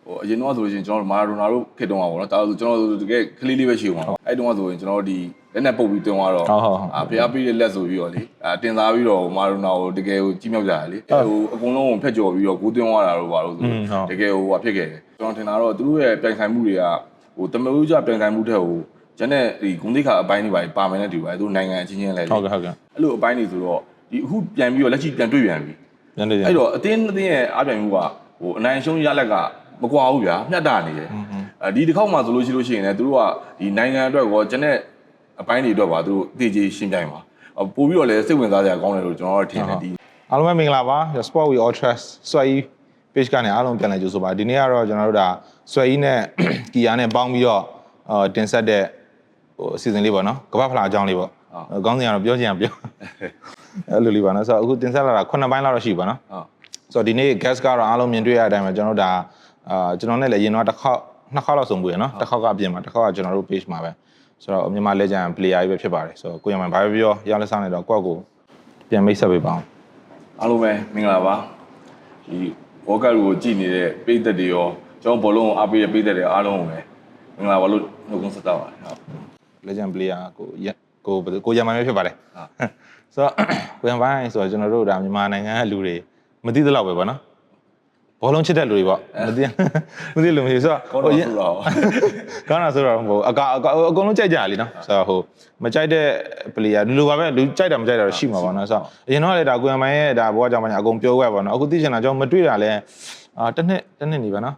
အရင်တော့ဆိုလို့ရှိရင်ကျွန်တော်မာရာဒိုနာတို့ခေတ်တုန်းကပေါ့နော်ဒါဆိုကျွန်တော်တကယ်ကလေးလေးပဲရှိဦးမှာအဲ့တုန်းကဆိုရင်ကျွန်တော်ဒီလက်နဲ့ပုတ်ပြီးတွန်းသွားတော့ဖျားပြီးတဲ့လက်ဆိုပြီးတော့လေတင်စားပြီးတော့မာရာဒိုနာကိုတကယ်ကိုကြီးမြောက်ကြတယ်လေဟိုအကုန်လုံးကိုဖက်ကြော်ပြီးတော့ဂိုးသွင်းသွားတာတော့ပါလို့ဆိုတကယ်ဟိုဖြစ်ခဲ့တယ်ကျွန်တော်ထင်တာတော့သူတို့ရဲ့ပြိုင်ဆိုင်မှုတွေကဟိုတမလို့ကြပြိုင်ဆိုင်မှုတဲ့ဟိုကျန်တဲ့ဒီဂုဏ်သိက္ခာအပိုင်းတွေပါမယ်နဲ့တူပါတယ်သူနိုင်ငံအချင်းချင်းလဲလေဟုတ်ကဲ့အဲ့လိုအပိုင်းတွေဆိုတော့ဒီအခုပြန်ပြီးတော့လက်ရှိပြန်တွေ့ပြန်ပြီအဲ့တော့အတင်းရဲ့အားပြိုင်မှုကဟိုအနိုင်ရှုံးရလက်ကမကွာဘူးဗျာမျှတနေတယ်ဒီတစ်ခေါက်မှဆိုလို့ရှိရင်လည်းသူတို့ကဒီနိုင်ငံအတွက်ကောကျန်တဲ့အပိုင်းတွေအတွက်ပါသူတို့အသေးချေရှင်းပြိုင်ပါပို့ပြီးတော့လည်းစိတ်ဝင်စားစရာကောင်းတယ်လို့ကျွန်တော်တို့ထင်တယ်ဒီအားလုံးပဲမင်္ဂလာပါ Sport We All Trust ဆွဲကြီး page ကနေအားလုံးပြန်လည်ကြိုဆိုပါဒီနေ့ကတော့ကျွန်တော်တို့ဒါဆွဲကြီးနဲ့ကီယာနဲ့ပေါင်းပြီးတော့တင်ဆက်တဲ့ဟိုအစီအစဉ်လေးပေါ့နော်ကမ္ဘာဖလားအကြောင်းလေးပေါ့ခေါင်းစဉ်ကတော့ပြောချင်ပြောအဲ့လိုလေးပါနော်ဆိုတော့အခုတင်ဆက်လာတာ9ပိုင်းလောက်တော့ရှိပါနော်ဆိုတော့ဒီနေ့ guest ကတော့အားလုံးမြင်တွေ့ရတဲ့အတိုင်းပဲကျွန်တော်တို့ဒါကျွန်တော်နဲ့လည်းရင်တော့တစ်ခေါက်နှစ်ခေါက်လောက်ဆုံဘူးရနော်တစ်ခေါက်ကအပြင်မှာတစ်ခေါက်ကကျွန်တော်တို့ page မှာပဲဆိုတော့မြန်မာ legend player ကြီးပဲဖြစ်ပါတယ်ဆိုတော့ကိုရမန်ဘာပဲပြောရလက်စားနေတော့ကိုယ့်ကိုပြန်မိတ်ဆက်ပေးပါအောင်အားလုံးပဲမင်္ဂလာပါဒီဘောကတ်ကိုကြည်နေတဲ့ပိတ်သက်တွေရောကျွန်တော်ဘောလုံးကိုအားပေးတဲ့ပိတ်သက်တွေအားလုံးကိုပဲမင်္ဂလာပါလို့နှုတ်ခွန်းဆက်တာပါဟုတ် legend player ကိုရမန်ပဲဖြစ်ပါတယ်ဆိုတော့ကိုရမန်ဆိုတော့ကျွန်တော်တို့ဒါမြန်မာနိုင်ငံကလူတွေမသိသလောက်ပဲပေါ့နော်ဘောလုံးချစ်တဲ့လူတွေပေါ့မသိလို့မရှိဆိုတော့ဟိုကောင်းတာဆိုတော့ဟိုအကုန်လုံးကြိုက်ကြလေနော်ဆိုတော့ဟိုမကြိုက်တဲ့ player လူလိုပါပဲလူကြိုက်တာမကြိုက်တာတော့ရှိမှာပေါ့နော်ဆိုတော့အရင်တော့လေဒါကိုရမိုင်းရဲ့ဒါဘောကကြောင့်မှအကုန်ပြောခဲ့ပါတော့အခုသိချင်တာကျွန်တော်မတွေ့တာလဲတစ်နှစ်နေပါနော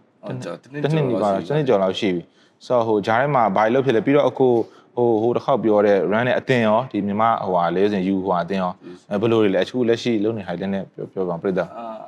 ်တစ်နှစ်နေပါတစ်နှစ်ကျော်လောက်ရှိပြီဆိုတော့ဟိုဂျားထဲမှာဘာလို့ဖြစ်လဲပြီးတော့အခုဟိုတစ်ခေါက်ပြောတဲ့ run နဲ့အတင်းရောဒီမြန်မာဟိုဟာ၄စဉ်ယူဟိုဟာအတင်းရောဘယ်လိုတွေလဲအခုလက်ရှိလုံးနေ highlight နဲ့ပြောပါပြည့်တာ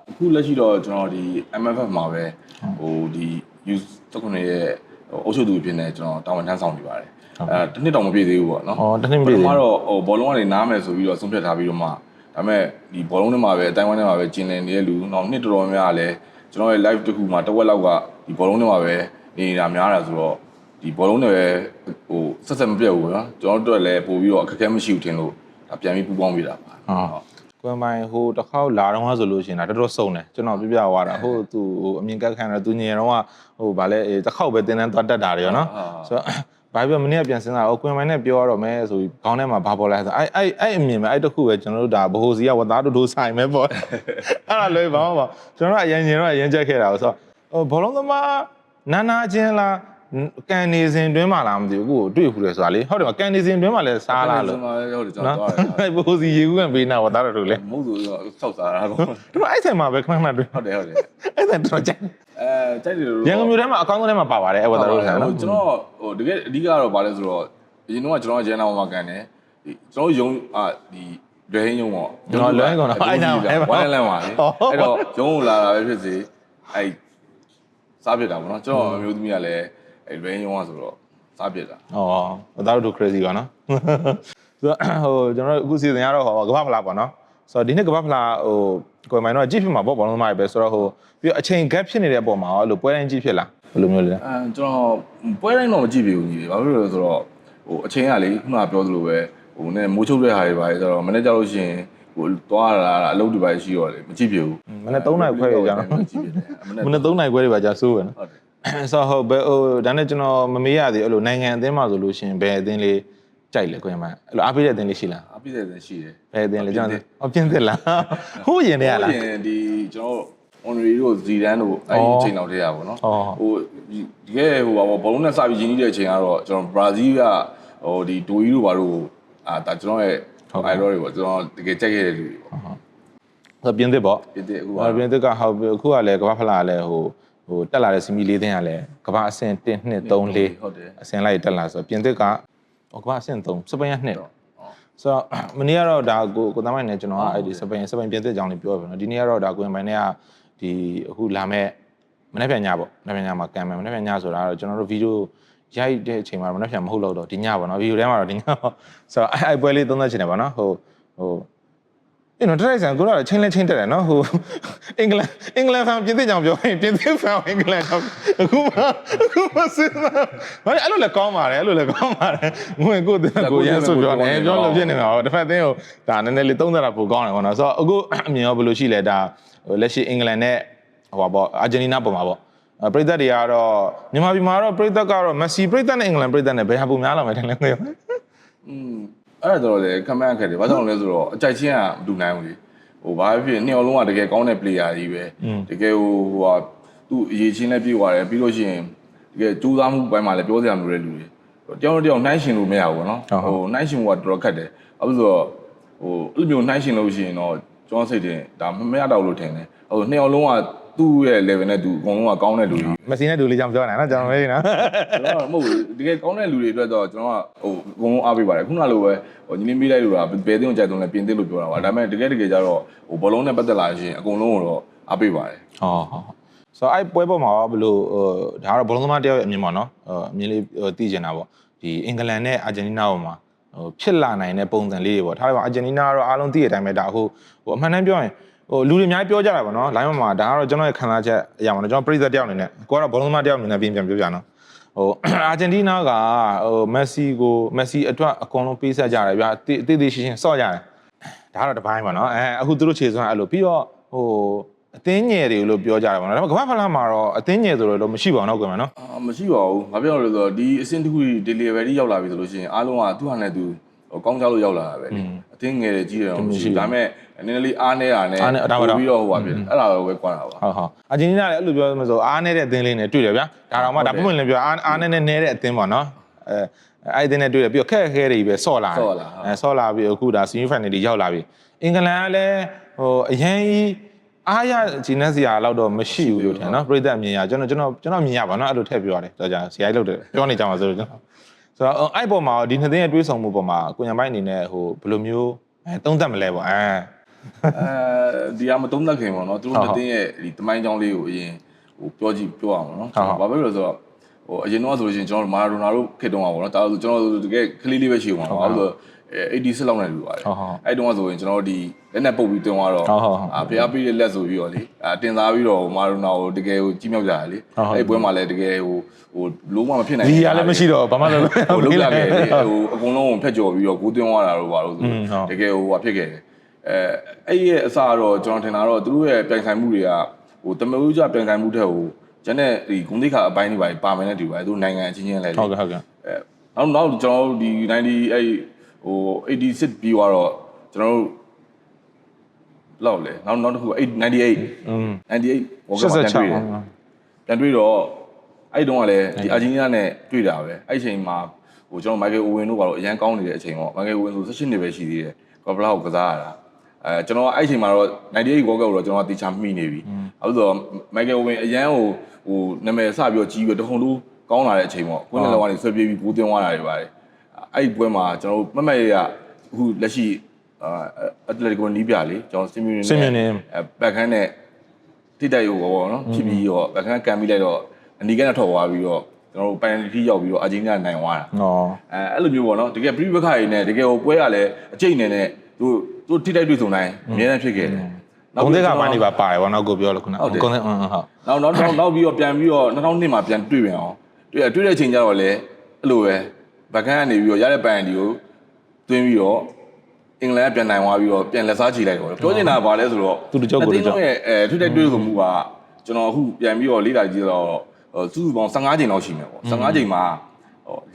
အခုလက်ရှိတော့ကျွန်တော်ဒီ MFF မှာပဲဟိုဒီ use တခုရဲ့အုပ်ချုပ်သူဖြစ်နေကျွန်တော်တာဝန်ထမ်းဆောင်နေပါတယ်တစ်နှစ်တော့မပြည့်သေးဘူးပေါ့နော်တစ်နှစ်မပြည့်သေးဘူးတော့ဟိုဘောလုံးကနေနားမယ်ဆိုပြီးတော့ဆုံးဖြတ်ထားပြီးတော့မှဒါပေမဲ့ဒီဘောလုံးထဲမှာပဲအတိုင်းဝိုင်းထဲမှာပဲကျင်လည်နေတဲ့လူတော့နှစ်တော်တော်များများလဲကျွန်တော်ရဲ့ live တစ်ခုမှာတစ်ဝက်လောက်ကဒီဘောလုံးထဲမှာပဲနေတာများတာဆိုတော့ဒီဘောလုံးတွေပဲဟိုဆက်မပြတ်ဘူးနော်ကျွန်တော်တို့လည်းပို့ပြီးတော့အခက်အခဲမရှိဘူးထင်လို့ဒါပြန်ပြီးပူပေါင်းပေးတာပါကွန်မိုင်းဟိုတစ်ခေါက်လာတော့ဆိုလို့ရှိရင်ဒါတော်တော်စုံတယ်ကျွန်တော်ပြသွားတာဟိုသူဟိုအမြင်ကက်ခံတော့သူငယ်တော့ဟိုဗာလဲတစ်ခေါက်ပဲတင်းတန်းသွားတက်တာတွေရောနော်ဆိုတော့ဘာပြောမနေ့ကပြန်စဉ်းစားကွန်မိုင်းနဲ့ပြောရတော့မယ်ဆိုပြီးခေါင်းထဲမှာဘာပေါ်လဲဆိုအဲ့အမြင်ပဲအဲ့တခုပဲကျွန်တော်တို့ဒါဘိုးစီကဝသားတို့ဆိုင်ပဲပေါ့အဲ့ဒါလွယ်ပါပါကျွန်တော်တို့အရင်တော့အရင်ကြက်ခဲ့တာဆိုတော့ဟိုဘောလုံးသမားနာချင်းလားကန်နေစဉ်တွင်းမှာလားမသိဘူးကိုတွေ့ဘူးလေဆိုတာလေဟုတ်တယ်မကန်နေစဉ်တွင်းမှာလည်းစားလာလို့ဟုတ်တယ်ကျွန်တော်သွားတယ်ဘိုးစီရေကူးကန်ပေးနာဝသားတို့လေမဟုတ်ဆိုတော့ဆောက်စားတာကောသူအဲ့ဆိုင်မှာပဲခဏခဏတွေ့ဟုတ်တယ်အဲ့ဆိုင်တော်ကြိုက်ကြိုက်တယ်လို့ရန်ကုန်မြို့ထဲမှာအကောင်းဆုံးထဲမှာပါပါတယ်အဲ့ဝသားတို့ဆိုင်နော်ကျွန်တော်ဟိုတကယ်အဓိကတော့ဗာလဲဆိုတော့အရင်တော့ကျွန်တော်ရန်နာမှာကန်တယ်ကျွန်တော်ယုံဒီလွယ်ဟင်းယုံပေါ့ကျွန်တော်လွယ်ဟင်းကောင်တော့အဲ့ဒါဝိုင်းလန်းပါလေအဲ့တော့ယုံလာတာပဲဖြစ်စေအဲ့စားပြစ်တာပေါ့နော်ကျွန်တော်အမျိုးသမီးကလည်းအဲ့လွယ်ရုံကဆိုတော့စားပြစ်တာ။ဒါတို့ crazy ပါနော်။ဆိုတော့ဟိုကျွန်တော်တို့အခုစီစဉ်ရတော့ဟိုကမ္ဘာဖလားပေါ့နော်။ဆိုတော့ဒီနေ့ကမ္ဘာဖလားဟိုကိုယ်မိုင်းတော့ကြည့်ဖြစ်မှာပေါ့ဘောလုံးသမားတွေပဲဆိုတော့ဟိုပြီးအချိန် gap ဖြစ်နေတဲ့အပေါ်မှာရောလို့ပွဲတိုင်းကြည့်ဖြစ်လားဘယ်လိုမျိုးလဲ။ကျွန်တော်ပွဲတိုင်းတော့မကြည့်ဘူးညီ။ဘာဖြစ်လို့လဲဆိုတော့ဟိုအချိန်ကလေခုနကပြောသလိုပဲဟိုနဲ့မိုးချုပ်တဲ့ဟာတွေပါလေဆိုတော့မနေ့ကျလို့ရှိရင်ဟိုသွားလာတာအလုပ်တွေပါရှိရောလေမကြည့်ပြဘူး။မနေ့3နာရီခွဲရကြတော့မနေ့3နာရီခွဲတွေပါကြာစိုးပဲနော်။ဟုတ်တယ်ဆိုတော့ဟိုဒါနဲ့ကျွန်တော်မမေးရသေးအဲ့လိုနိုင်ငံအသင်းမှာဆိုလို့ရှိရင်ဘယ်အသင်းလေးကြိုက်လဲကိုရမအဲ့လိုအားပေးတဲ့အသင်းလေးရှိလားအားပေးတဲ့အသင်းရှိတယ်ဘယ်အသင်းလဲကျွန်တော်ပြင်းသစ်လားဟိုရင်တည်းရလားဟိုရင်ဒီကျွန်တော် Henry တို့ဇီဒန်တို့အဲ့ဒီအချိန်လောက်တည်းရပါတော့ဟိုဒီကဲဟိုဘောလုံးနဲ့စပြီးရင်းနှီးတဲ့အချိန်ကတော့ကျွန်တော်ဘရာဇီးကဟိုဒီဒိုကြီးတို့ဘာလို့ဒါကျွန်တော်ရဲ့အိုင်ရောတွေပေါ့ကျွန်တော်တကယ်ကြိုက်ခဲ့တဲ့လူတွေပေါ့ဆိုပြင်းသစ်ပေါ့ပြင်းသစ်အခုပြင်းသစ်ကဟိုအခုကလည်းကမ္ဘာဖလားလည်းဟိုတက်လာတဲ့စီမီလေးသင်းကလည်းကမ္ဘာအဆင့်1 2 3 4ဟုတ်တယ်အဆင့်လိုက်တက်လာဆိုပြင်သစ်ကကမ္ဘာအဆင့်3စပိန်က2ဆိုတော့မနေ့ကတော့ဒါကိုသမိုင်းနဲ့ကျွန်တော်ကအဲ့ဒီစပိန်ပြင်သစ်အကြောင်းလေးပြောပြနော်ဒီနေ့ကတော့ဒါကိုရင်ပိုင်နဲ့ကဒီအခုလာမဲ့မနေ့ပြန်ညပေါ့မနေ့ပြန်ညမှာကန်မယ်မနေ့ပြန်ညဆိုတာတော့ကျွန်တော်တို့ဗီဒီယိုရိုက်တဲ့အချိန်မှာမနေ့ပြန်မဟုတ်တော့ဒီညပေါ့နော်ဗီဒီယိုထဲမှာတော့ဒီညပေါ့ဆိုတော့အဲ့ပွဲလေးသုံးသပ်ချင်တယ်ပေါ့နော်ဟိုအဲ့တော့တိုက်ဆိုင်ကိုတော့ချင်းတက်တယ်နော်ဟိုအင်္ဂလန်ဖန်ပြင်သစ်ကြောင်ပြောရင်ပြင်သစ်ဖန်အင်္ဂလန်ကြောင်အခုမှစဉ်းစားဘာလဲအဲ့လိုလည်းကောင်းပါတယ်ငွေကိုတင်ကိုရဆိုပြောတယ်ပြောလို့ဖြစ်နေတာဟောတစ်ဖက်သင်းကိုဒါနည်းနည်းလေးသုံးသပ်တာပိုကောင်းတယ်ပေါ့နော်ဆိုတော့အခုအမြင်ရောဘယ်လိုရှိလဲဒါလက်ရှိအင်္ဂလန်နဲ့ဟိုပါပေါ့အာဂျင်တီးနားပုံမှာပေါ့ ပရိသတ်တွေကတော့မြန်မာပြည်မှာတော့ပရိသတ်ကတော့မက်ဆီပရိသတ်နဲ့အင်္ဂလန်ပရိသတ်နဲ့ဘယ်ဟာပုံများလာမယ်ထင်လဲကိုအဲ့ဒါတော့လေခမန်းခက်တယ်ဘာကြောင့်လဲဆိုတော့အကြိုက်ချင်းကမတူနိုင်ဘူးလေဟိုဘာဖြစ်နှစ်ယောက်လုံးကတကယ်ကောင်းတဲ့ player ကြီးပဲတကယ်ဟိုဟာသူ့အရေးချင်းနဲ့ပြေးသွားတယ်ပြီးလို့ရှိရင်တကယ်ကြိုးစားမှုပိုင်းမှာလည်းပြောစရာမလိုတဲ့လူတွေတယောက်တစ်ယောက်နှိုင်းရှင်လို့မရဘူးပေါ့နော်ဟိုနှိုင်းရှင်မှုကတော်တော်ခက်တယ်အဲ့လိုဆိုတော့ဟိုအဲ့လိုမျိုးနှိုင်းရှင်လို့ရှိရင်တော့ကျွန်တော်စိတ်တင်ဒါမရတော့လို့ထင်တယ်ဟိုနှစ်ယောက်လုံးကသူ့ရဲ့ level နဲ့သူအကုန်လုံးကကောင်းတဲ့လူတွေမက်ဆီနဲ့ဒူလေးကြောင့်ပြောနေတာနော်ကျွန်တော်မေးနေတာကျွန်တော်မဟုတ်ဘူးတကယ်ကောင်းတဲ့လူတွေအတွက်တော့ကျွန်တော်ကဟိုအကုန်လုံးအားပေးပါတယ်ခုနလိုပဲဟိုညီလေးမေးလိုက်လို့တာဘယ်သိအောင်ကြိုက်တုံးလဲပြင်သစ်လို့ပြောတာပါဒါပေမဲ့တကယ်ကျတော့ဟိုဘောလုံးနဲ့ပတ်သက်လာရင်အကုန်လုံးကိုတော့အားပေးပါတယ်ဆိုတော့အဲ့ပွဲပေါ်မှာဘယ်လိုဒါကတော့ဘောလုံးသမားတယောက်ရဲ့အမြင်ပေါ့နော်အမြင်လေးသိချင်တာပေါ့ဒီအင်္ဂလန်နဲ့အာဂျင်တီးနားပေါ်မှာဟိုဖြစ်လာနိုင်တဲ့ပုံစံလေးတွေပေါ့ထားလိုက်ပါအာဂျင်တီးနားကတော့အားလုံးသိတဲ့အတိုင်းပဲဒါဟိုအမှန်တမ်းပြောရင်ဟိုလူတွေအများကြီးပြောကြတာပေါ့နော် line မှာဒါကတော့ကျွန်တော်ရဲ့ခံစားချက်အရာပေါ့နော်ကျွန်တော်ပရိသတ်တယောက်အနေနဲ့ကိုကတော့ဘောလုံးသမားတယောက်အနေနဲ့ပြန်ပြောပြနော်ဟိုအာဂျင်တီးနားကဟိုမက်ဆီအတွက်အကုန်လုံးပေးဆက်ကြတယ်ဗျာတေးရှင်းစော့ကြတယ်ဒါကတော့တစ်ပိုင်းပေါ့နော်အခုသူတို့ခြေစွမ်းအဲ့လိုပြီးတော့ဟိုအသင်းငယ်တွေလို့ပြောကြတယ်ပေါ့နော်ဒါပေမဲ့ကမ္ဘာဖလားမှာတော့အသင်းငယ်ဆိုတော့မရှိပါဘူးနော်ကွယ်မနော်မရှိပါဘူးဘာပြောလို့လဲဆိုတော့ဒီအဆင့်တစ်ခုဒီ level ကြီးရောက်လာပြီဆိုလို့ရှိရင်အားလုံးကသူ့ဟာနဲ့သူကောင်းကြလို့ရောက်လာတာပဲလေအသင်းငယ်တွေကြီးတယ်တော့မရှိဒါပေမဲ့နည်းနည်းလေးအားနေတာနဲ့ပြီးတော့ဟိုပါဖြစ်အဲ့ဒါတော့ပဲကွာတာပါဟုတ်အာဂျင်တီးနားလည်းအဲ့လိုပြောမှဆိုအားနေတဲ့အသင်းလေးနဲ့တွေ့တယ်ဗျာဒါတော့မှဒါပုံမှန်လည်းပြောအားနေတဲ့အသင်းပေါ့နော်အဲ့ဒီနဲ့တွေ့တယ်ပြီးတော့ခက်ခဲတွေပဲဆော့လာဆော့လာပြီးအခုဒါ semi final တွေရောက်လာပြီအင်္ဂလန်ကလည်းဟိုအရင်ကြီးအားရဂျီနက်စရာလောက်တော့မရှိဘူးလို့ထင်နော်ပရိသတ်အမြင်ရကျွန်တော်မြင်ရပါနော်အဲ့လိုထည့်ပြောရတယ်တော့ကြာဆရာကြီးလုပ်တယ်ပြောနေကြမှာဆိုတော့ကျွန်တော်ဆိုတော့အဲ့ပေါ်မှာဒီနှစ်သိန်းရဲ့တွေးဆောင်မှုပေါ်မှာကိုညံပိုင်းအနေနဲ့ဟိုဘယ်လိုမျိုးသုံးသပ်မလဲပေါ့ဒီကမသုံးသပ်ခင်ပေါ့နော်သူတို့နှစ်သိန်းရဲ့ဒီတမိုင်းကြောင်းလေးကိုအရင်ဟိုပြောအောင်နော်ဘာပဲလို့ဆိုတော့ဟိုအရင်တော့ဆိုလို့ရှိရင်ကျွန်တော်မာရာဒိုနာတို့ခေတ်တုန်းကပေါ့နော်ဒါဆိုကျွန်တော်တကယ်ကလေးလေးပဲရှိအောင်ပါဆို86လောက်နဲ့လူပါတယ်အဲ့တုန်းကဆိုရင်ကျွန်တော်ဒီလက်နဲ့ပုတ်ပြီးတွန်းသွားတော့ဖျားပြီးတဲ့လက်ဆိုပြီးတော့လေတင်စားပြီးတော့မာရိုနာကိုတကယ်ကိုကြီးမြောက်ကြတယ်လေအဲ့ပွဲမှာလည်းတကယ်ဟိုလုံးဝမဖြစ်နိုင်ဘူးဒီရလည်းမရှိတော့ဘာမှလုပ်ဟိုလုံးလာခဲ့လေဟိုအကုန်လုံးကိုဖက်ကြော်ပြီးတော့ကိုတွန်းသွားတာတော့ပါလို့ဆိုတကယ်ဟိုဟာဖြစ်ခဲ့တယ်အဲ့ရဲ့အစားတော့ကျွန်တော်ထင်တာတော့သူတို့ရဲ့ပြိုင်ဆိုင်မှုတွေကဟိုတမန်ဦးကြပြိုင်ဆိုင်မှုတဲ့ဟိုကျန်တဲ့ဒီဂုဏ်သိက္ခာအပိုင်းတွေပါမယ်နဲ့တူပါတယ်သူနိုင်ငံအချင်းချင်းလဲဟုတ်ကဲ့နောက်ကျွန်တော်ဒီ90အဲ့ဟို86ပြီးတော့ကျွန်တော်တို့လောက်လေနောက်တစ်ခု98 98ဘောကပြန်တွေ့တော့အဲ့တုန်းကလည်းဒီအာဂျင်တီးနားနဲ့တွေ့တာပဲအဲ့ချိန်မှာဟိုကျွန်တော်မိုက်ကယ်အိုဝင်တို့ကတော့အရန်ကောင်းနေတဲ့အချိန်ပေါ့မိုက်ကယ်အိုဝင်ဆို18နှစ်ပဲရှိသေးတယ်ကော်ပလာကိုကစားရတာကျွန်တော်အဲ့ချိန်မှာတော့98 World Cup ကိုတော့ကျွန်တော်တေချာမှီနေပြီအဲ့ဆိုတော့မိုက်ကယ်အိုဝင်အရန်ဟိုနာမည်စပြီးတော့ကြီးပြီးတခုံလို့ကောင်းလာတဲ့အချိန်ပေါ့ကိုယ်နဲ့လောကနေဆွဲပြေးပြီးကိုးသွင်းသွားတာတွေပါတယ်အဲ့ပွဲမှာကျွန်တော်တို့မမရရအခုလက်ရှိအက်တလက်တီကိုနီးပြလေကျွန်တော်စင်မြူနေဘက်ခန်းနဲ့တိတိုက်ရောပေါ့နော်ဖြစ်ပြီးတော့ဘက်ခန်းကန်ပြီးလိုက်တော့အနီကန်နဲ့ထော်သွားပြီးတော့ကျွန်တော်တို့ပန်တီရောက်ပြီးတော့အာဂျင်တီးနားနိုင်သွားတာအဲ့လိုမျိုးပေါ့နော်တကယ်ပရိပခါတွေနဲ့တကယ်ဟိုပွဲရလဲအကျိတ်နေနဲ့သူတိတိုက်တွေ့ဆုံတိုင်းအများနဲ့ဖြစ်ခဲ့တယ်နောက်တစ်ခါပိုင်းနေပါပါတယ်ဗောနော်ကိုပြောလို့ခုနဟုတ်နောက်ပြီးတော့ပြန်ပြီးတော့2002မှာပြန်တွေ့ပြန်အောင်တွေ့တဲ့အချိန်ကျတော့လေအဲ့လိုပဲဘက်ခန်းကနေပြီးတော့ရတဲ့ပန်တီကိုတွင်းပြီးတော့အင်္ဂလန်ကပြန်နိုင်သွားပြီးတော့ပြန်လက်စားချီလိုက်တော့ပြောချင်တာကဘာလဲဆိုတော့သူတို့ကြောက်ကိုတို့ကြောက်ထွတ်တဲ့တွေးဆိုမှုကကျွန်တော်အခုပြန်ပြီးတော့လေ့လာကြည့်တော့စုစုပေါင်း15ချိန်လောက်ရှိမယ်ပေါ့15ချိန်မှာ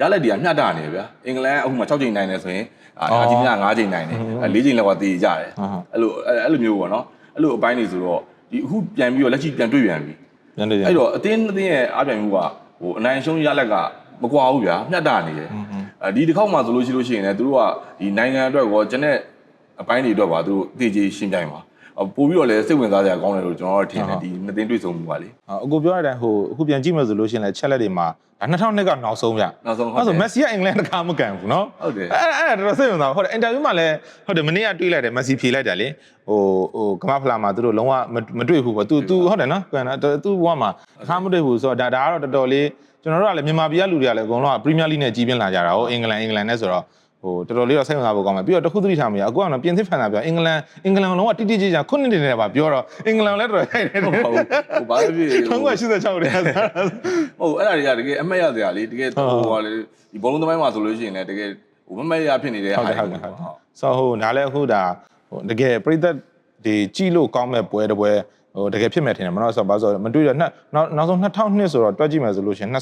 ရလက်တွေကမျှတနေတယ်ဗျာအင်္ဂလန်ကအခုမှ6ချိန်နိုင်တယ်ဆိုရင်အာဂျင်တီးနား9ချိန်နိုင်တယ်4ချိန်လောက်ကတည်ကြတယ်အဲ့လိုမျိုးပေါ့နော်အဲ့လိုအပိုင်းတွေဆိုတော့ဒီအခုပြန်ပြီးတော့လက်ရှိပြန်တွေ့ပြန်ပြီအဲ့တော့အတင်းရဲ့အားပြန်မှုကဟိုအနိုင်ရှုံးရလက်ကမကွာဘူးဗျာမျှတနေတယ်ဒီတစ်ခေါက်မှဆိုလို့ရှိရင်လည်းသူတို့ကဒီနိုင်ငံအတွက်ရောကျန်တဲ့အပိုင်းတွေအတွက်ပါသူတို့အသေးကြီးရှင်းပြိုင်ပါပို့ပြီးတော့လည်းစိတ်ဝင်စားစရာကောင်းတယ်လို့ကျွန်တော်တို့ထင်တယ်ဒီနှစ်သိန်းတွေ့ဆုံမှုပါလေအကိုပြောရတဲ့ဟိုအခုပြန်ကြည့်မှဆိုလို့ရှိရင်လည်းချက်လက်တွေမှာဒါ2002ကနောက်ဆုံးဗျနောက်ဆုံးဟုတ်ဆိုမက်ဆီကအင်္ဂလန်တခါမကန်ဘူးเนาะဟုတ်တယ်အဲ့တော်တော်စိတ်ဝင်စားဟုတ်တယ်အင်တာဗျူးမှာလည်းဟုတ်တယ်မနေ့ကတွေးလိုက်တယ်မက်ဆီဖြေလိုက်တယ်လေဟိုကမ္ဘာဖလားမှာသူတို့လုံးဝမတွေ့ဘူးပေါ့ तू ဟုတ်တယ်နော်ကန်တာ तू ဘဝမှာအခါမတွေ့ဘူးဆိုတော့ဒါကတော့တော်တော်လေးကျွန်တော်တို့ကလည်းမြန်မာပြည်ကလူတွေကလည်းအကုန်လုံးကပရီးမီးယားလိနဲ့ကြီးပြင်းလာကြတာဟိုအင်္ဂလန်နဲ့ဆိုတော့ဟိုတော်တော်လေးတော့စိတ်ဝင်စားဖို့ကောင်းမယ်ပြီးတော့တခုသတိထားမိရအခုကတော့ပြင်သစ်ဖန်တာပြောအင်္ဂလန်လုံးဝတိတိကျကျခုနှစ်နေတယ်ပါပြောတော့အင်္ဂလန်လည်းတော်တော်ရိုက်တယ်ဟုတ်ဘာဖြစ်1986တဲ့ဟုတ်အဲ့ဒါတွေကတကယ်အမှတ်ရစရာလေတကယ်ဟိုဟာလေဒီဘောလုံးသမိုင်းမှာဆိုလို့ရှိရင်လည်းတကယ်ဟိုမမှတ်ရဖြစ်နေတဲ့ဟုတ်ဆိုဟိုနားလဲအခုဒါဟိုတကယ်ပရိသတ်ဒီကြည့်လို့ကောင်းမဲ့ပွဲတစ်ပွဲ ဟိုတကယ်ဖြစ်မဲ့ထင်တယ်မနော်ဆိုတော့ဘာလို့မတွေ့တော့နောက်ဆုံး2002ဆိုတော့တွက်ကြည့်မယ်ဆိုလို့ရှိရင်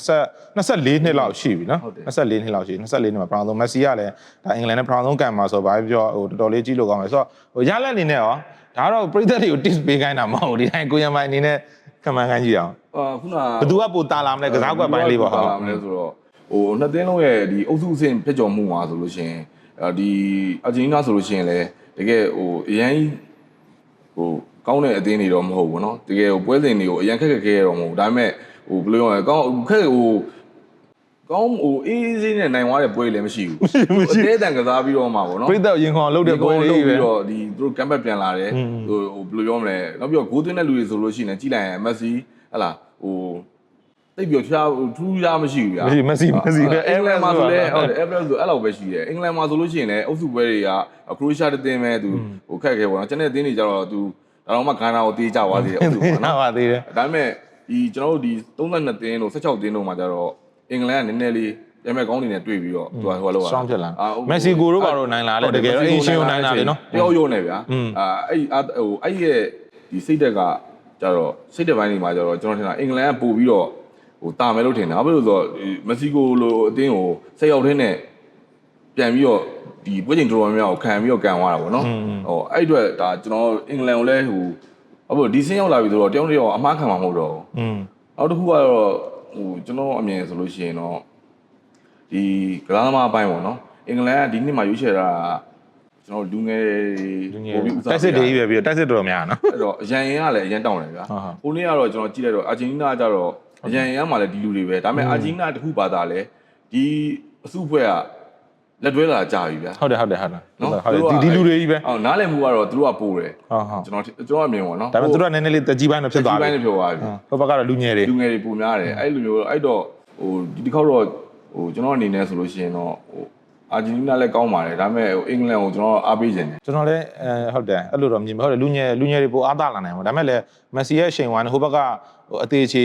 24နှစ်လောက်ရှိပြီနော်24နှစ်လောက်ရှိ24နှစ်မှာပထမဆုံးမက်ဆီကလည်းဒါအင်္ဂလန်နဲ့ပထမဆုံးကန်မှာဆိုတော့ဘာပြောဟိုတော်တော်လေးကြီးလို့ကောင်းတယ်ဆိုတော့ဟိုရလက်အနေနဲ့ရောဒါတော့ပရိသတ်တွေကို tips ပေးခိုင်းတာမဟုတ်ဘူးဒီတိုင်းကိုရမိုင်အနေနဲ့ခံမှန်းခိုင်းကြည့်အောင်ခုနဘသူကပိုတာလာမလဲကစားကွက်ပိုင်းလေးပေါ့တာလာမလဲဆိုတော့ဟိုနှစ်သင်းလုံးရဲ့ဒီအုပ်စုအဆင့်ဖြစ်ကျော်မှုမှာဆိုလို့ရှိရင်ဒီအာဂျင်တီးနားဆိုလို့ရှိရင်လည်းတကယ်ဟိုအရင်ဟိုကောင်းတဲ့အသင်းတွေတော့မဟုတ်ဘူးเนาะတကယ်ဟိုပွဲစဉ်တွေကိုအရင်ခက်ခဲတော့မဟုတ်ဘူးဒါပေမဲ့ဟိုဘယ်လိုလဲကောင်းခက်ဟိုကောင်းဟိုအေးအေးနဲ့နိုင်သွားတဲ့ပွဲလည်းမရှိဘူးအသေးအတန်ကစားပြီးတော့မှာပေါ့နော်ပြိတ္တရင်ခွန်လုပ်တဲ့ပွဲလေးပဲပြီးတော့ဒီသူတို့ကမ်ဘက်ပြန်လာတယ်ဟိုဘယ်လိုပြောမလဲနောက်ပြီးတော့ဂိုးသွင်းတဲ့လူတွေဆိုလို့ရှိရင်ကြည့်လိုက်ရင်မက်ဆီဟလာဟိုတိတ်ပြီးထူးခြားမရှိဘူးဗျာမက်ဆီပဲအင်္ဂလန်မှာဆိုလဲဟုတ်တယ်အဲဘရက်ဆိုအဲ့လောက်ပဲရှိတယ်အင်္ဂလန်မှာဆိုလို့ရှိရင်လည်းအုပ်စုပွဲတွေကခရိုရှားတင်းပဲသူဟိုခက်ခဲပေါ့နော်ကျန်တဲ့အသင်းတွေကျတော့သူဒါတော့မှဂါနာကိုတေးကြသွားသေးတယ်အုပ်စုပေါ့နော်ပါသေးတယ်ဒါပေမဲ့ဒီကျွန်တော်တို့ဒီ32သင်းတို့16သင်းတို့မှာကျတော့အင်္ဂလန်ကနည်းနည်းလေးရမဲ့ကောင်းနေနဲ့တွေ့ပြီးတော့သူကဟိုလိုပါ strong ဖြစ်လာမက်ဆီကိုတို့ကတော့နိုင်လာတယ်တကယ်တော့အင်ရှင်ကိုနိုင်လာတယ်နော်တယောက်ရုံနေဗျာအဲ့ဟိုအဲ့ရဲ့ဒီစိတ်တက်ကကျတော့စိတ်တက်ပိုင်းတွေမှာကျတော့ကျွန်တော်ထင်တာအင်္ဂလန်ကပို့ပြီးတော့ဟိုတာမယ်လို့ထင်တယ်ဘာလို့လဲဆိုတော့မက်ဆီကိုလိုအသင်းကိုဆက်ရောက်တဲ့နဲ့ပြန်ပြီးတော့ဒီပွဲချိန်တော်တော်များများကိုခံပြီးတော့ကန်သွားတာပေါ့နော်ဟိုအဲ့အတွက်ဒါကျွန်တော်အင်္ဂလန်ကိုလည်းဟိုအခုဒီစင်းရောက်လာပြီဆိုတော့တယောက်တစ်ယောက်အမှားခံမှာမဟုတ်တော့ဘူးနောက်တစ်ခုကတော့ဟိုကျွန်တော်အမြင်ဆိုလို့ရှိရင်တော့ဒီကစားသမားအပိုင်းပေါ့နော်အင်္ဂလန်ကဒီနှစ်မှာရွေးချယ်တာကျွန်တော်လူငယ်ပို့ပြီးဥစားတက်စစ်တွေကြီးပဲပြီးတော့တက်စစ်တော်များနော်အဲ့တော့အရန်ရင်ကလည်းအရန်တောင်းတယ်ဗျာဟိုနေ့ကတော့ကျွန်တော်ကြည့်လိုက်တော့အာဂျင်တီးနားကျတော့အရန်ရင်ကမှလည်းဒီလူတွေပဲဒါပေမဲ့အာဂျင်တီးနားတခုပါတာလဲဒီအစုအဖွဲ့ကလက်တွဲလာကြာပြီဗျာဟုတ်တယ်ဒီလူတွေကြီးပဲဟုတ်နားလည်မှုကတော့သူတို့ကပို့တယ်ကျွန်တော်အမြင်ပေါ့နော်ဒါပေမဲ့သူတို့ကနည်းနည်းလေးတကြီးပိုင်းတော့ဖြစ်သွားပြီတကြီးပိုင်းဖြစ်သွားပြီဟိုဘက်ကတော့လူငယ်တွေပိုများတယ်အဲ့လိုမျိုးအဲ့တော့ဟိုဒီတစ်ခေါက်တော့ဟိုကျွန်တော်အနေနဲ့ဆိုလို့ရှိရင်တော့ဟိုအာဂျင်တီးနားလည်းကောင်းပါတယ်ဒါပေမဲ့ဟိုအင်္ဂလန်ကိုကျွန်တော်အားပေးခြင်းတယ်ကျွန်တော်လည်းဟုတ်တယ်အဲ့လိုတော့မြင်ဟုတ်တယ်လူငယ်တွေပိုအားသာလာနိုင်ပါဒါပေမဲ့လည်းမက်ဆီရဲ့အချိန်ဝိုင်းဟိုဘက်ကဟိုအသေးချေ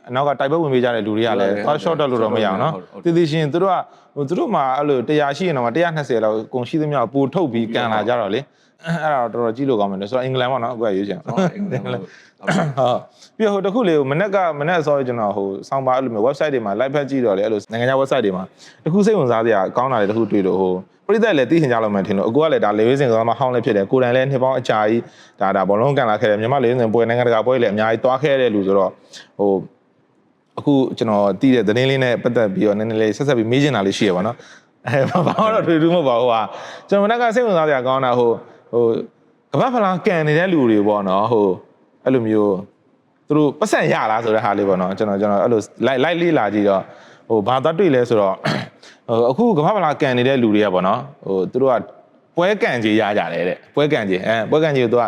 အနောက်ကတိုက်ပွဲဝင်ပေးကြတဲ့လူတွေကလည်း fast shot တက်လို့တော့မရအောင်နော်တည်တည်ရှင်သူတို့မှာအဲ့လို100ရှိရင်တော့120လောက်ကုန်ရှိသမျှပို့ထုတ်ပြီးကန်လာကြတော့လေအဲ့ဒါတော့တော်တော်ကြည့်လို့ကောင်းမယ်ဆိုတော့အင်္ဂလန်ပေါ့နော်အခုကရွေးချယ်ဟုတ်အင်္ဂလန်ဟုတ်ပြီးတော့ဟိုတခုလေမနေ့အစောကျွန်တော်ဟိုဆောင်းပါအဲ့လိုမျိုး website တွေမှာ live ဖက်ကြည့်တော့လေအဲ့လိုနိုင်ငံခြား website တွေမှာတခုစိတ်ဝင်စားစရာကောင်းတာတွေတခုတွေ့လို့ဟိုပရိသတ်လည်းသိချင်ကြလို့မှထင်လို့အခုကလည်းဒါလေဝင်းစင်ကမှဟောင်းလည်းဖြစ်တယ်ကိုယ်တိုင်လည်းနှစ်ပေါင်းအကြာကြီးဒါဘောလုံးကန်လာခဲ့တယ်မြန်မာလေဝင်းစင်ပွဲနိုင်ငံတကာပွဲလည်းအများကြီးတွားခဲ့တဲ့လူဆိုတော့ဟိုအခုကျွန်တော်တည်တဲ့သတင်းလေးနဲ့ပတ်သက်ပြီးတော့နည်းနည်းလေးဆက်ပြီးမေးချင်တာလေးရှိရပါတော့ဘာတော့တွေ့တူးမဟုတ်ပါဘူးဟာကျွန်တော်မနေ့ကစိတ်ဝင်စားစရာကောင်းတာဟိုကမ္ဘာဖလားကန်နေတဲ့လူတွေပေါ့နော်ဟိုအဲ့လိုမျိုးသူတို့ပတ်စံရလားဆိုတဲ့ဟာလေးပေါ့နော်ကျွန်တော်အဲ့လိုလိုက်လေးလာကြည့်တော့ဟိုဘာသွားတွေ့လဲဆိုတော့အခုကမ္ဘာဖလားကန်နေတဲ့လူတွေကပေါ့နော်ဟိုသူတို့ကပွဲကန်ကြီးရကြတယ်တဲ့ပွဲကန်ကြီးပွဲကန်ကြီးကိုသူက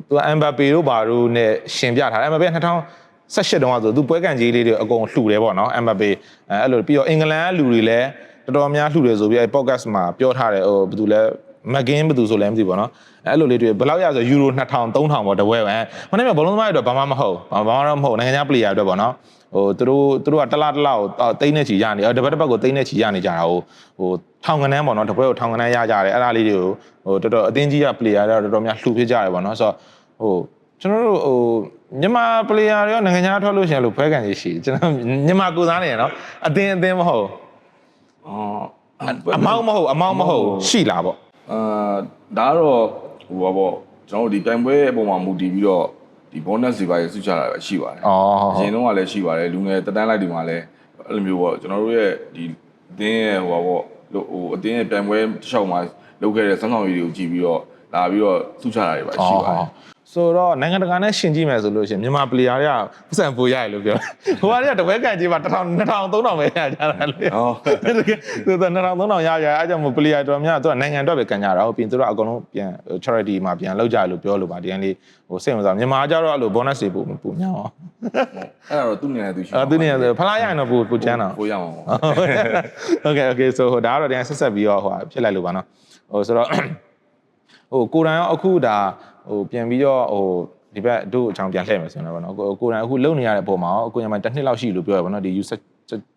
သူကအမ်ဘာပေတို့ဘာတို့နဲ့ရှင်ပြထားတယ်အမ်ဘာပေ2018တုန်းကဆိုသူပွဲကန်ကြီးလေးတွေအကုန်လှူတယ်ပေါ့နော်အမ်ဘာပေအဲ့လိုပြီးတော့အင်္ဂလန်ကလူတွေလည်းတော်တော်များလှူတယ်ဆိုပြီးအဲ့ podcast မှာပြောထားတယ်ဟိုဘယ်သူလဲမကင်းဘယ်သူဆိုလဲမသိဘူးပေါ့နော်အဲ့လိုလေးတွေဘယ်လောက်ရဆိုယူရို2000 3000ပေါ့တပွဲပဲမနေ့ကဘောလုံးသမားတွေတော့ဘာမှမဟုတ်တော့မဟုတ်နိုင်ငံခြား player တွေပေါ့နော်ဟိုသူတို့ကတလားကိုတိန်းနေချီရနေတပတ်ကိုတိန်းနေချီရနေကြတာဟိုထောင်ကနန်းပေါ့နော်တပွဲကိုထောင်ကနန်းရကြတယ်အဲ့ဒါလေးတွေကိုဟိုတော်တော်အသင်းကြီးက player တွေတော်တော်များလှူဖြစ်ကြတယ်ပေါ့နော်ဆိုတော့ဟိုကျွန်တော်တို့ဟိုမြန်မာ player တွေရောနိုင်ငံခြားထွက်လို့ရှိရင်လို့ဖွဲကန်ကြီးရှိကျွန်တော်မြန်မာကိုစားနေရနော်အသင်းမဟုတ်အမောင်းမဟုတ်ရှိလားပေါ့ဒါကတော့ဟိုပါပေါ့ကျွန်တော်တို့ဒီတိုင်ပွဲအပေါ်မှာမူတည်ပြီးတော့ဒီ bonus တွေပါရစုချတာပဲရှိပါတယ်အရင်တော့ကလည်းရှိပါတယ်လူငယ်တက်တန်းလိုက်တွေမှာလည်းအဲ့လိုမျိုးပေါ့ကျွန်တော်တို့ရဲ့ဒီအသင်းရဲ့ဟိုပါပေါ့ဟိုအသင်းရဲ့တိုင်ပွဲတစ်လျှောက်မှာလုပ်ခဲ့တဲ့စမ်းဆောင်ရည်တွေကိုကြည့်ပြီးတော့လာပြီးတော့စုချတာတွေပါရှိပါတယ်ဆိုတော့နိုင်ငံတကာနဲ့ရှင်ကြည့်မယ်ဆိုလို့ရှိရင်မြန်မာ player တွေကပတ်စံပိုရရလို့ပြောဟိုကတပွဲကန်ကြီးမှာ1000 3000ပဲရကြတာလေဟုတ်သူက2000 3000ရအဲ့ကြောင့်မို့ player တော်များသူကနိုင်ငံအတွက်ပဲကန်ကြတာဟုတ်ပြီးသူတို့အကုန်လုံးပြန် charity မှာပြန်လောက်ကြလို့ပြောလို့ပါဒီကနေ့ဟိုစိတ်ဝင်စားမြန်မာကြတော့အဲ့လို bonus တွေပို့များအောင်အဲ့ဒါတော့သူ့နေရာသူရှိသူ့နေရာဖလားရရင်တော့ပိုကျန်းတော့ပိုရအောင် Okay so ဟိုဒါကတော့တရားဆက်ပြီးတော့ဟိုဖြစ်လိုက်လို့ပါနော်ဟိုဆိုတော့ဟိုကိုရန်ရောအခုဒါဟိုပြန်ပြီးတော့ဟိုဒီဘက်တို့အချောင်းပြန်လှည့်မယ်ဆိုတော့ဗောနော်ကိုရန်အခုလုံနေရတဲ့အပေါ်မှာရောကိုရန်မှာတစ်နှစ်လောက်ရှိလို့ပြောရပါတော့ဒီ user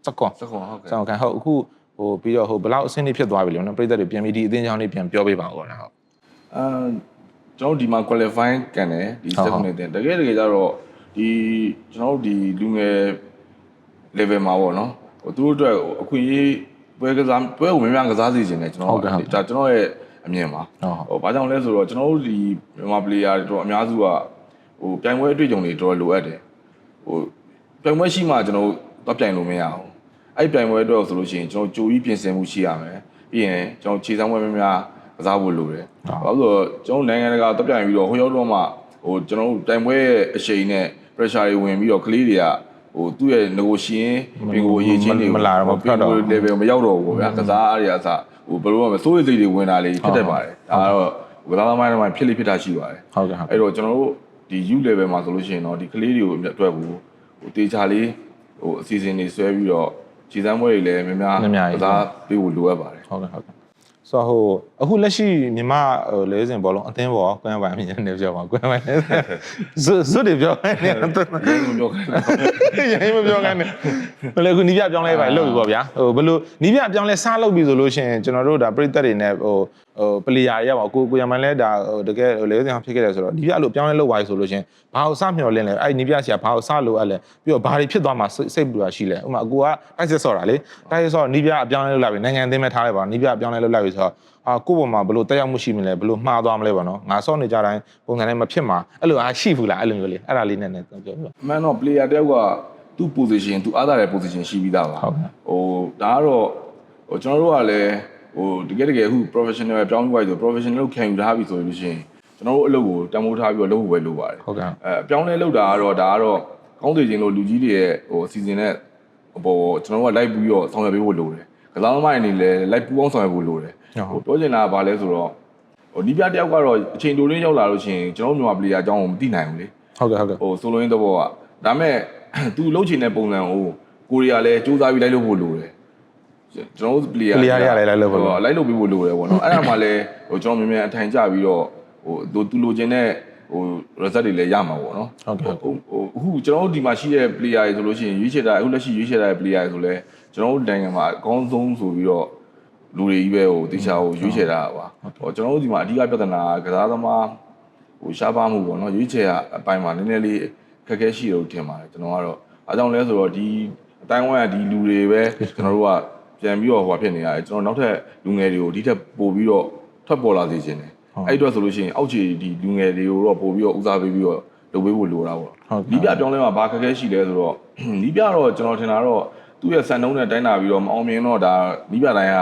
စကွန်ဟုတ်ကဲ့ဟုတ်အခုဟိုပြီးတော့ဟိုဘယ်လောက်အဆင့်လေးဖြစ်သွားပြီလဲနော်ပြည်သက်တွေပြန်ပြီးဒီအသင်းချောင်းလေးပြန်ပြောပေးပါဦးနော်ဟုတ် ကျွန်တော်ဒီမှာ qualify ကန်တယ်ဒီ second တင်တကယ်ကြတော့ဒီကျွန်တော်ဒီလူငယ် level မှာပေါ့နော်ဟိုသူတို့အတွက်အခွင့်အရေးပွဲကစားပွဲကိုများကစားစီခြင်းတယ်ကျွန်တော်ဒါကျွန်တော်ရဲ့အမြင်ပါဟိုဘာကြောင့်လဲဆိုတော့ကျွန်တော်တို့ဒီမြန်မာ player တွေတော့အများစုကဟိုပြိုင်ပွဲအတွေ့အကြုံတွေတော်တော်လိုအပ်တယ်ဟိုပြိုင်ပွဲရှိမှကျွန်တော်တော့ပြိုင်လို့မရဘူးအဲ့ပြိုင်ပွဲအတွက်ဆိုလို့ရှိရင်ကျွန်တော်ကြိုပြီးပြင်ဆင်မှုရှိရမယ်ပြီးရင်ကျွန်တော်ခြေစမ်းပွဲများကစားဖို့လိုတယ်ဘာလို့ဆိုတော့ကျွန်တော်နိုင်ငံတကာတော့ပြိုင်ပြီးတော့ဟိုရောက်တော့မှဟိုကျွန်တော်တို့ပြိုင်ပွဲရဲ့အရှိန်နဲ့ pressure တွေဝင်ပြီးတော့ကလေးတွေကဟိုသူ့ရဲ့ငကိုရှင်ပြင်ကိုရေးချင်းတွေမလာတော့မဖတ်တော့ level မရောက်တော့ဘူးဗျာကစားအားတွေအစဟိုဘယ်လိုမှစိုးရိမ်စိတ်တွေဝင်လာလေဖြစ်တတ်ပါတယ်ဒါကတော့ကစားသမားတွေမှာဖြစ်လိဖြစ်တာရှိပါတယ်ဟုတ်ကဲ့အဲ့တော့ကျွန်တော်တို့ဒီ U level မှာဆိုလို့ရှိရင်တော့ဒီကလေးတွေကိုအတွက်ကိုဟိုတေချာလေးဟိုအစီအစဉ်တွေဆွဲပြီးတော့ခြေစမ်းပွဲတွေလည်းများများကစားပေးဖို့လိုအပ်ပါတယ်ဟုတ်ကဲ့ဆိုတော့ဟိုအခုလက်ရှိမြန်မာလေစင်ဘောလုံးအသင်းပေါ်ကွမ်းပိုင်းအမြင်နဲ့ပြောပါကွမ်းပိုင်းဇွတ်တွေပြောနေတယ်ရိုင်းမပြောခိုင်းရိုင်းမပြောခိုင်းနဲ့ဘယ်လိုခုနီးပြပြောင်းလဲပါလို့ပေါ့ဗျာဟိုဘယ်လိုနီးပြပြောင်းလဲစားလုပ်ပြီဆိုလို့ရှိရင်ကျွန်တော်တို့ဒါပြည်သက်တွေနဲ့ဟိုပလီယာတွေရပါကိုရမန်လဲဒါတကယ်လေစင်ဖြစ်ခဲ့တယ်ဆိုတော့နီးပြလို့ပြောင်းလဲလုပ်ပါဆိုလို့ရှိရင်ဘာကိုစမျှော်လင့်လဲအဲ့နီးပြဆရာဘာကိုစလို့အဲ့လဲပြီးတော့ဘာတွေဖြစ်သွားမှာစိတ်ပူတာရှိလဲဥပမာအကူကတိုက်စစ်ဆော့တာလေတိုက်စစ်ဆော့နီးပြအပြောင်းလဲလုပ်လိုက်ပြီနိုင်ငံအသင်းမဲ့ထားလိုက်ပါနီးပြအပြောင်းလဲလုပ်လိုက်ပြီဆိုတော့ကိုယ့်ဘောမှာဘလို့တက်ရောက်မှုရှိမလဲဘလို့မှားသွားမလဲပေါ့နော်ငါဆော့နေကြတိုင်းပုံစံနဲ့မဖြစ်မှာအဲ့လိုရှိဘူးလားအဲ့လိုမျိုးလေးအဲ့ဒါလေးနဲ့ပြောပြအမှန်တော့ player တယောက်ကသူ့ position သူအားသာတဲ့ position ရှိပြီးသားပါဟိုဒါကတော့ဟိုကျွန်တော်တို့ကလည်းဟိုတကယ်အခု professional ပြောင်းပြီးဆို professional လို့ခံယူထားပြီဆိုလို့ရှိရင်ကျွန်တော်တို့အလုပ်ကိုတန်ဖိုးထားပြီးတော့လုပ်ဖို့ပဲလိုပါတယ်ဟုတ်ကဲ့ပြောင်းလဲလုပ်တာကတော့ဒါကတော့ကောင်းသေးခြင်းလို့လူကြီးတွေရဲ့ဟိုအစီအစဉ်နဲ့ဟိုကျွန်တော်တို့ကလိုက်ပြီးတော့ဆောင်ရွက်ပေးဖို့လိုတယ်ကစားသမားတွေနေလည်းလိုက်ပူးပေါင်းဆောင်ရွက်ဖို့လိုတယ်ဟိုပြောချင်တာကဘာလဲဆိုတော့ဟိုနီးပြတယောက်ကတော့အချိန်တိုရင်းရောက်လာလို့ရှိရင်ကျွန်တော်တို့မြန်မာ player အကြောင်းကိုမသိနိုင်ဘူးလေဟုတ်ကဲ့ဟိုဆိုလိုရင်းတော့ကဒါမဲ့သူလှုပ်ချင်တဲ့ပုံစံကိုကိုရီးယားလည်းစူးစမ်းပြီးလိုက်လုပ်ဖို့လိုတယ်ကျွန်တော်တို့ player တွေကလည်းလိုက်လုပ်ဖို့လိုက်လုပ်ပေးဖို့လိုတယ်ပေါ့နော်အဲ့ဒါမှလည်းဟိုကျွန်တော်မြန်အထိုင်ကျပြီးတော့ဟိုသူလိုချင်တဲ့ဟို result တွေလည်းရမှာပေါ့နော်ဟုတ်ကဲ့အခုကျွန်တော်တို့ဒီမှာရှိတဲ့ player တွေဆိုလို့ရှိရင်ရွေးချယ်တာအခုလက်ရှိရွေးချယ်တဲ့ player တွေဆိုလဲကျွန်တော်တို့နိုင်ငံမှာအကောင်းဆုံးဆိုပြီးတော့လူတွေကြီးပဲဟိုတေချာကိုရွေးချယ်တာပါဟိုကျွန်တော်တို့ဒီမှာအဓိကပြဿနာကစားသမားဟိုရှားပါမှုပေါ့နော်ရွေးချယ်အပိုင်းမှာနည်းနည်းလေးခက်ခဲရှိတယ်လို့ထင်ပါတယ်ကျွန်တော်ကတော့အားကြောင့်လဲဆိုတော့ဒီအတိုင်းဝိုင်းကဒီလူတွေပဲကျွန်တော်တို့ကပြန်ပြီးတော့ဟိုဖြစ်နေရတယ်ကျွန်တော်နောက်ထပ်လူငယ်တွေကိုဒီထက်ပိုပြီးတော့ထွက်ပေါ်လာစေချင်တယ်အဲ့အတွက်ဆိုလို့ရှိရင်အောက်ခြေဒီလူငယ်တွေကိုတော့ပို့ပြီးတော့ဦးစားပေးပြီးတော့လုပ်ပေးဖို့လိုတာပေါ့နီးပြပြောင်းလဲမှာဘာခက်ခဲရှိလဲဆိုတော့နီးပြတော့ကျွန်တော်ထင်တာတော့သူ့ရဲ့စံနှုန်းနဲ့တိုင်းတာပြီးတော့မအောင်မြင်တော့ဒါနီးပြတိုင်းက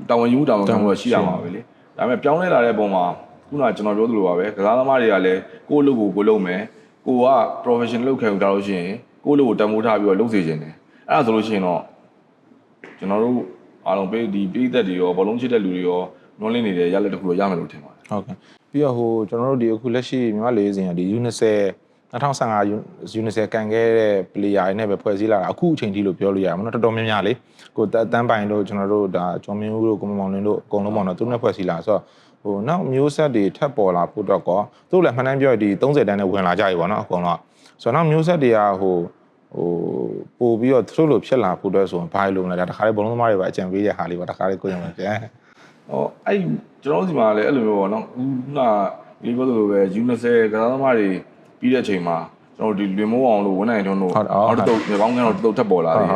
တာဝန်ယူတာဝန်ခံမှုရှိရမှာပဲလေဒါပေမဲ့ပြောင်းလဲလာတဲ့ပုံမှာခုနကကျွန်တော်ပြောသလိုပါပဲကစားသမားတွေကလည်းကိုယ့်လုပ်ကိုလုပ်မယ်ကိုက professional လုပ်ခံယူတာလို့ရှိရင်ကိုယ့်လုပ်ကိုတန်ဖိုးထားပြီးတော့လုပ်စေချင်တယ်အဲ့ဒါဆိုလို့ရှိရင်တော့ကျွန်တော်တို့အားလုံးပေးဒီပြည်သက်တွေရောဘောလုံးချစ်တဲ့လူတွေရောနှောလင်းနေတဲ့ရလက်တစ်ခုတော့ရမယ်လို့ထင်ပါတယ်ဟုတ်ကဲ့ပြီးတော့ဟိုကျွန်တော်တို့ဒီအခုလက်ရှိမြန်မာလေစင်ကဒီ U20 2015 U20 ကန်ခဲ့တဲ့ player တွေနဲ့ပဲဖွဲ့စည်းလာတာအခုအချိန်ထိလို့ပြောလို့ရတယ်မနော်တော်တော်များများလေကိုတန်းပိုင်တို့ကျွန်တော်တို့ဒါကျော်မင်းဦးတို့ကိုမောင်လင်းတို့အကုန်လုံးပေါ့နော်သူတို့နဲ့ဖွဲ့စည်းလာဆိုတော့ဟိုနောက်မျိုးဆက်တွေထပ်ပေါ်လာဖို့တော့ကောသူတို့လည်းမှန်တမ်းပြောဒီ30တန်းနဲ့ဝင်လာကြပြီပေါ့နော်အကုန်လုံးဆိုတော့နောက်မျိုးဆက်တွေကဟိုပို့ပြီးတော့သူတို့လိုဖြစ်လာဖို့အတွက်ဆိုရင်ဘာလို့မလဲဒါတခါလေးဘုံလုံးသမားတွေပဲအကြံပေးတဲ့ဟာလေးပါတခါလေးကိုရင်ပဲပြန်ဟောအဲ့ကျွန်တော်တို့ဒီမှာလည်းအဲ့လိုမျိုးပေါ့နော်ခုနဒီဘက်လိုပဲ U20 ကစားသမားတွေပြီးတဲ့အချိန်မှာကျွန်တော်ဒီလွင်မိုးအောင်တို့ဝင်းနိုင်ထွန်းတို့နောက်တစ်မြေကောင်းကတော့တုတ်ထပ်ပေါ်လာတယ်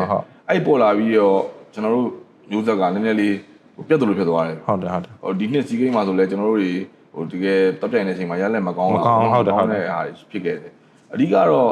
အဲ့ပေါ်လာပြီးတော့ကျွန်တော်တို့မျိုးဆက်ကနည်းနည်းလေးပြတ်တယ်လို့ဖြစ်သွားတယ်ဟုတ်တယ်ဟိုဒီနှစ်စီးကိန်းမှာဆိုလဲကျွန်တော်တို့တွေဟိုတကယ်တပ်ပြိုင်တဲ့အချိန်မှာရလက်မကောင်းဟုတ်တဲ့ဟာဖြစ်ခဲ့တယ်အဓိကတော့